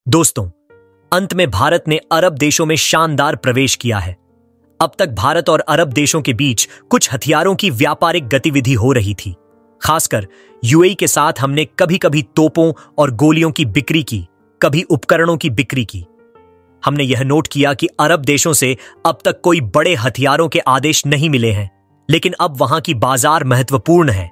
दोस्तों, अंत में भारत ने अरब देशों में शानदार प्रवेश किया है। अब तक भारत और अरब देशों के बीच कुछ हथियारों की व्यापारिक गतिविधि हो रही थी। खासकर यूएई के साथ हमने कभी कभी तोपों और गोलियों की बिक्री की, कभी उपकरणों की बिक्री की। हमने यह नोट किया कि अरब देशों से अब तक कोई बड़े हथियारों के आदेश नहीं मिले हैं, लेकिन अब वहां की बाजार महत्वपूर्ण है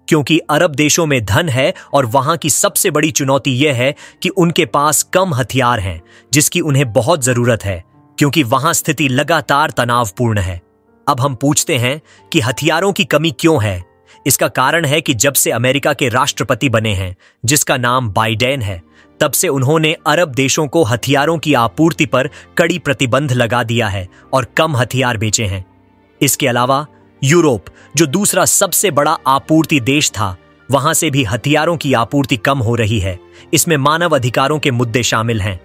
क्योंकि अरब देशों में धन है और वहां की सबसे बड़ी चुनौती यह है कि उनके पास कम हथियार हैं जिसकी उन्हें बहुत जरूरत है क्योंकि वहां स्थिति लगातार तनावपूर्ण है। अब हम पूछते हैं कि हथियारों की कमी क्यों है। इसका कारण है कि जब से अमेरिका के राष्ट्रपति बने हैं, जिसका नाम बाइडेन है, तब से उन्होंने अरब देशों को हथियारों की आपूर्ति पर कड़ी प्रतिबंध लगा दिया है और कम हथियार बेचे हैं। इसके अलावा यूरोप, जो दूसरा सबसे बड़ा आपूर्ति देश था, वहां से भी हथियारों की आपूर्ति कम हो रही है। इसमें मानव अधिकारों के मुद्दे शामिल हैं।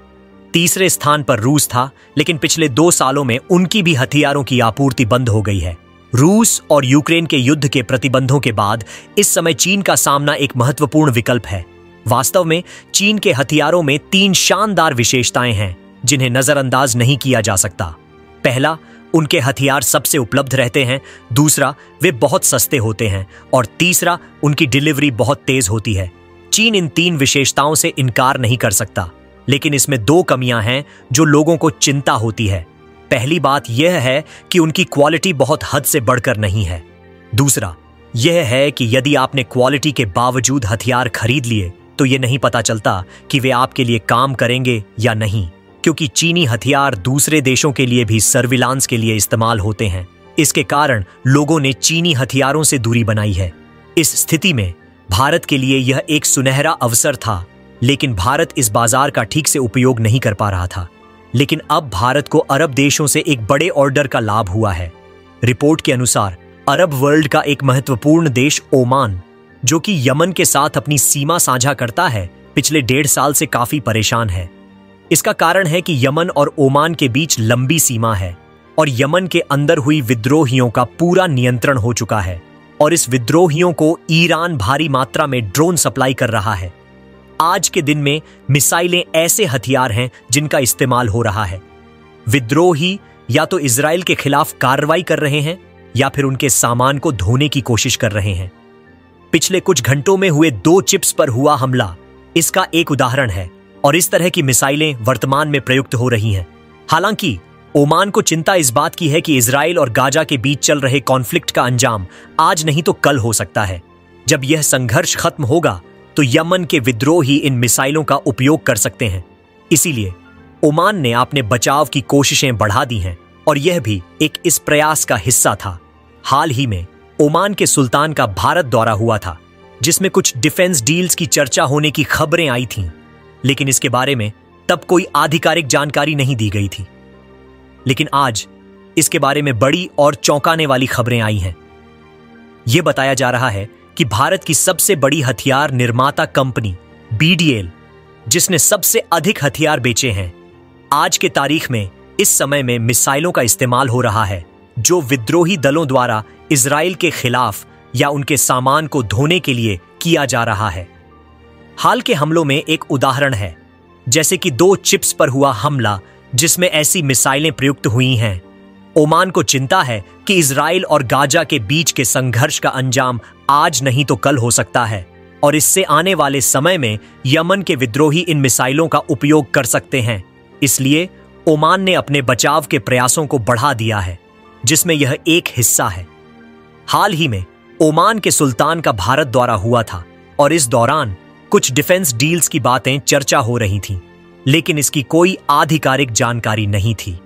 तीसरे स्थान पर रूस था, लेकिन पिछले 2 सालों में उनकी भी हथियारों की आपूर्ति बंद हो गई है। रूस और यूक्रेन के युद्ध के प्रतिबंधों के बाद इस समय चीन का सामना एक महत्वपूर्ण विकल्प है। वास्तव में चीन के हथियारों में 3 शानदार विशेषताएं हैं जिन्हें नजरअंदाज नहीं किया जा सकता। पहला, उनके हथियार सबसे उपलब्ध रहते हैं। दूसरा, वे बहुत सस्ते होते हैं। और तीसरा, उनकी डिलीवरी बहुत तेज होती है। चीन इन 3 विशेषताओं से इनकार नहीं कर सकता, लेकिन इसमें 2 कमियां हैं जो लोगों को चिंता होती है। पहली बात यह है कि उनकी क्वालिटी बहुत हद से बढ़कर नहीं है। दूसरा यह है कि यदि आपने क्वालिटी के बावजूद हथियार खरीद लिए तो यह नहीं पता चलता कि वे आपके लिए काम करेंगे या नहीं, क्योंकि चीनी हथियार दूसरे देशों के लिए भी सर्विलांस के लिए इस्तेमाल होते हैं। इसके कारण लोगों ने चीनी हथियारों से दूरी बनाई है। इस स्थिति में भारत के लिए यह एक सुनहरा अवसर था, लेकिन भारत इस बाजार का ठीक से उपयोग नहीं कर पा रहा था। लेकिन अब भारत को अरब देशों से एक बड़े ऑर्डर का लाभ हुआ है। रिपोर्ट के अनुसार अरब वर्ल्ड का एक महत्वपूर्ण देश ओमान, जो कि यमन के साथ अपनी सीमा साझा करता है, पिछले 1.5 साल से काफी परेशान है। इसका कारण है कि यमन और ओमान के बीच लंबी सीमा है और यमन के अंदर हुई विद्रोहियों का पूरा नियंत्रण हो चुका है और इस विद्रोहियों को ईरान भारी मात्रा में ड्रोन सप्लाई कर रहा है। आज के दिन में मिसाइलें ऐसे हथियार हैं जिनका इस्तेमाल हो रहा है। विद्रोही या तो इजराइल के खिलाफ कार्रवाई कर रहे हैं या फिर उनके सामान को धोने की कोशिश कर रहे हैं। पिछले कुछ घंटों में हुए 2 चिप्स पर हुआ हमला इसका एक उदाहरण है और इस तरह की मिसाइलें वर्तमान में प्रयुक्त हो रही हैं। हालांकि ओमान को चिंता इस बात की है कि इजराइल और गाजा के बीच चल रहे कॉन्फ्लिक्ट का अंजाम आज नहीं तो कल हो सकता है। जब यह संघर्ष खत्म होगा तो यमन के विद्रोही इन मिसाइलों का उपयोग कर सकते हैं। इसीलिए ओमान ने अपने बचाव की कोशिशें बढ़ा दी हैं और यह भी एक इस प्रयास का हिस्सा था। हाल ही में ओमान के सुल्तान का भारत दौरा हुआ था, जिसमें कुछ डिफेंस डील्स की चर्चा होने की खबरें आई थीं, लेकिन इसके बारे में तब कोई आधिकारिक जानकारी नहीं दी गई थी। लेकिन आज इसके बारे में बड़ी और चौंकाने वाली खबरें आई हैं। यह बताया जा रहा है कि भारत की सबसे बड़ी हथियार निर्माता कंपनी बीडीएल, जिसने सबसे अधिक हथियार बेचे हैं, आज के तारीख में इस समय में मिसाइलों का इस्तेमाल हो रहा है जो विद्रोही दलों द्वारा इजराइल के खिलाफ या उनके सामान को धोने के लिए किया जा रहा है। हाल के हमलों में एक उदाहरण है, जैसे कि 2 चिप्स पर हुआ हमला जिसमें ऐसी मिसाइलें प्रयुक्त हुई हैं। ओमान को चिंता है कि इजराइल और गाजा के बीच के संघर्ष का अंजाम आज नहीं तो कल हो सकता है और इससे आने वाले समय में यमन के विद्रोही इन मिसाइलों का उपयोग कर सकते हैं। इसलिए ओमान ने अपने बचाव के प्रयासों को बढ़ा दिया है, जिसमें यह एक हिस्सा है। हाल ही में ओमान के सुल्तान का भारत दौरा हुआ था और इस दौरान कुछ डिफेंस डील्स की बातें चर्चा हो रही थीं, लेकिन इसकी कोई आधिकारिक जानकारी नहीं थी।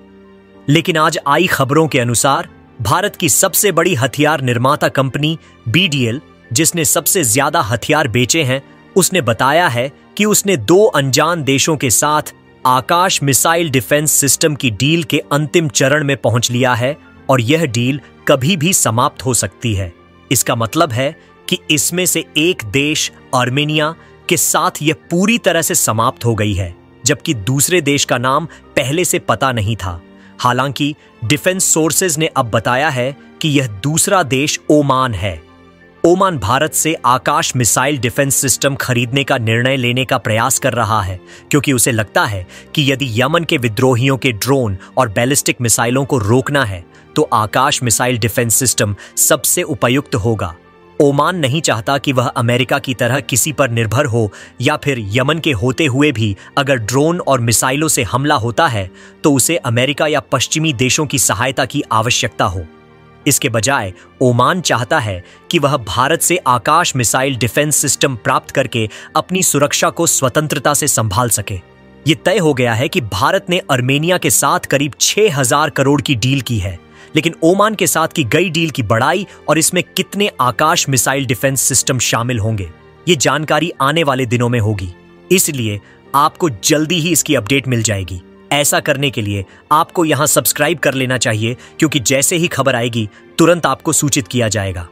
लेकिन आज आई खबरों के अनुसार भारत की सबसे बड़ी हथियार निर्माता कंपनी बीडीएल, जिसने सबसे ज्यादा हथियार बेचे हैं, उसने बताया है कि उसने 2 अनजान देशों के साथ आकाश मिसाइल डिफेंस सिस्टम की डील के अंतिम चरण में पहुंच लिया है और यह डील कभी भी समाप्त हो सकती है। इसका मतलब है कि इसमें से एक देश आर्मेनिया के साथ यह पूरी तरह से समाप्त हो गई है, जबकि दूसरे देश का नाम पहले से पता नहीं था। हालांकि डिफेंस सोर्सेज ने अब बताया है कि यह दूसरा देश ओमान है। ओमान भारत से आकाश मिसाइल डिफेंस सिस्टम खरीदने का निर्णय लेने का प्रयास कर रहा है क्योंकि उसे लगता है कि यदि यमन के विद्रोहियों के ड्रोन और बैलिस्टिक मिसाइलों को रोकना है तो आकाश मिसाइल डिफेंस सिस्टम सबसे उपयुक्त होगा। ओमान नहीं चाहता कि वह अमेरिका की तरह किसी पर निर्भर हो या फिर यमन के होते हुए भी अगर ड्रोन और मिसाइलों से हमला होता है तो उसे अमेरिका या पश्चिमी देशों की सहायता की आवश्यकता हो। इसके बजाय ओमान चाहता है कि वह भारत से आकाश मिसाइल डिफेंस सिस्टम प्राप्त करके अपनी सुरक्षा को स्वतंत्रता से संभाल सके। ये तय हो गया है कि भारत ने अर्मेनिया के साथ करीब 6,000 करोड़ की डील की है, लेकिन ओमान के साथ की गई डील की बढ़ाई और इसमें कितने आकाश मिसाइल डिफेंस सिस्टम शामिल होंगे, ये जानकारी आने वाले दिनों में होगी। इसलिए आपको जल्दी ही इसकी अपडेट मिल जाएगी। ऐसा करने के लिए आपको यहां सब्सक्राइब कर लेना चाहिए क्योंकि जैसे ही खबर आएगी तुरंत आपको सूचित किया जाएगा।